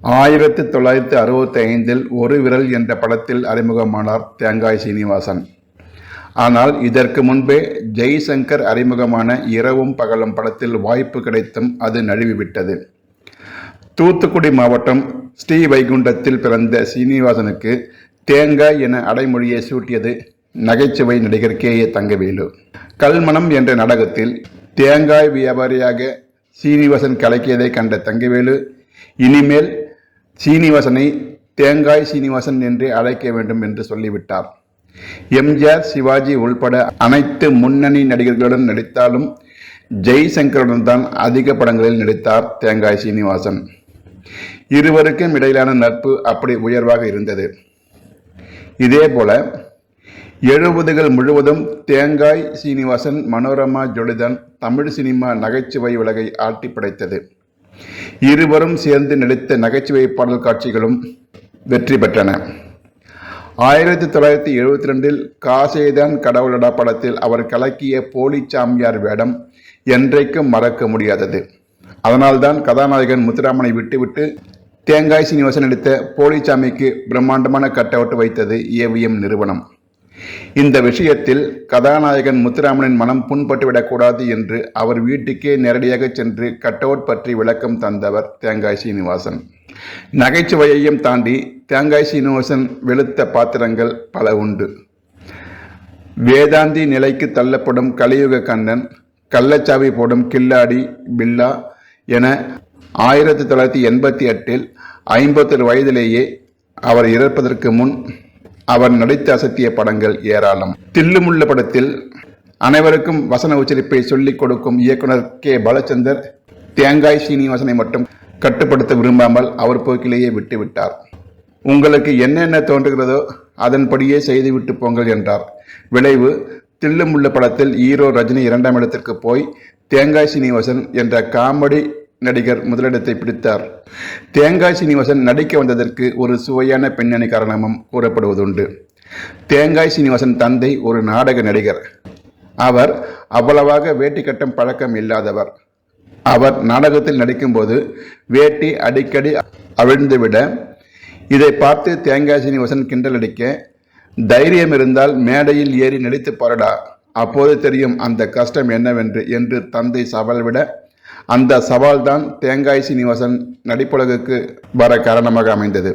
1965 ஒரு விரல் என்ற படத்தில் அறிமுகமானார் தேங்காய் சீனிவாசன். ஆனால் இதற்கு முன்பே ஜெய்சங்கர் அறிமுகமான இரவும் பகலும் படத்தில் வாய்ப்பு கிடைத்தும் அது நழுவிவிட்டது. தூத்துக்குடி மாவட்டம் ஸ்ரீவைகுண்டத்தில் பிறந்த சீனிவாசனுக்கு தேங்காய் என அடைமொழியை சூட்டியது நகைச்சுவை நடிகர் கே.ஏ. தங்கவேலு. கல்மணம் என்ற நாடகத்தில் தேங்காய் வியாபாரியாக சீனிவாசன் கலக்கியதை கண்ட தங்கவேலு இனிமேல் சீனிவாசனை தேங்காய் சீனிவாசன் என்றே அழைக்க வேண்டும் என்று சொல்லிவிட்டார். எம்.ஜி.ஆர்., சிவாஜி உள்பட அனைத்து முன்னணி நடிகர்களுடன் நடித்தாலும் ஜெய்சங்கருடன் தான் அதிக படங்களில் நடித்தார் தேங்காய் சீனிவாசன். இருவருக்கும் இடையிலான நட்பு அப்படி உயர்வாக இருந்தது. இதேபோல 70கள் முழுவதும் தேங்காய் சீனிவாசன் மனோரமா ஜோடிதான் தமிழ் சினிமா நகைச்சுவை உலகை ஆட்டி படைத்தது. இருவரும் சேர்ந்து நடித்த நகைச்சுவை பாடல் காட்சிகளும் வெற்றி பெற்றன. 1972 காசேதான் கடவுளடா படத்தில் அவர் கலக்கிய போலி சாமியார் வேடம் என்றைக்கும் மறக்க முடியாதது. அதனால்தான் கதாநாயகன் முத்துராமனை விட்டுவிட்டு தேங்காய் சீனிவாசன் நடித்த போலிச்சாமிக்கு பிரம்மாண்டமான கட் அவுட் வைத்தது ஏவிஎம் நிறுவனம். இந்த விஷயத்தில் கதாநாயகன் முத்துராமனின் மனம் புண்பட்டுவிடக்கூடாது என்று அவர் வீட்டுக்கே நேரடியாக சென்று கட் அவுட் பற்றி விளக்கம் தந்தவர் தேங்காய் சீனிவாசன். நகைச்சுவையையும் தாண்டி தேங்காய் சீனிவாசன் வெளுத்த பாத்திரங்கள் பல உண்டு. வேதாந்தி நிலைக்கு தள்ளப்படும் கலியுக கண்ணன், கள்ளச்சாவி போடும் கில்லாடி பில்லா என 1988 51 வயதிலேயே அவர் இறப்பதற்கு முன் அவர் நடித்து அசத்திய படங்கள் ஏராளம். தில்லுமுள்ள படத்தில் அனைவருக்கும் வசன உச்சரிப்பை சொல்லிக் கொடுக்கும் இயக்குனர் கே. பாலச்சந்தர் தேங்காய் சீனிவாசனை மட்டும் கட்டுப்படுத்த விரும்பாமல் அவர் போக்கிலேயே விட்டுவிட்டார். உங்களுக்கு என்னென்ன தோன்றுகிறதோ அதன்படியே செய்துவிட்டு போங்கள் என்றார். விளைவு, தில்லுமுள்ள படத்தில் ஹீரோ ரஜினி 2ஆம் இடத்திற்கு போய் தேங்காய் சீனிவாசன் என்ற காமெடி நடிகர் முதலிடத்தை பிடித்தார். தேங்காய் சீனிவாசன் நடிக்க வந்ததற்கு ஒரு சுவையான பின்னணி காரணமும் கூறப்படுவதுண்டு. தேங்காய் சீனிவாசன் தந்தை ஒரு நாடக நடிகர். அவர் அவ்வளவாக வேட்டி கட்டும் பழக்கம் இல்லாதவர். அவர் நாடகத்தில் நடிக்கும்போது வேட்டி அடிக்கடி அவிழ்ந்துவிட இதை பார்த்து தேங்காய் சீனிவாசன் கிண்டல் அடிக்க, தைரியம் இருந்தால் மேடையில் ஏறி நடித்து பாருடா, அப்போது தெரியும் அந்த கஷ்டம் என்னவென்று என்று தந்தை சவால் விட, அந்த சவால்தான் தேங்காய் சீனிவாசன் நடிப்புலகுக்கு வர காரணமாக அமைந்தது.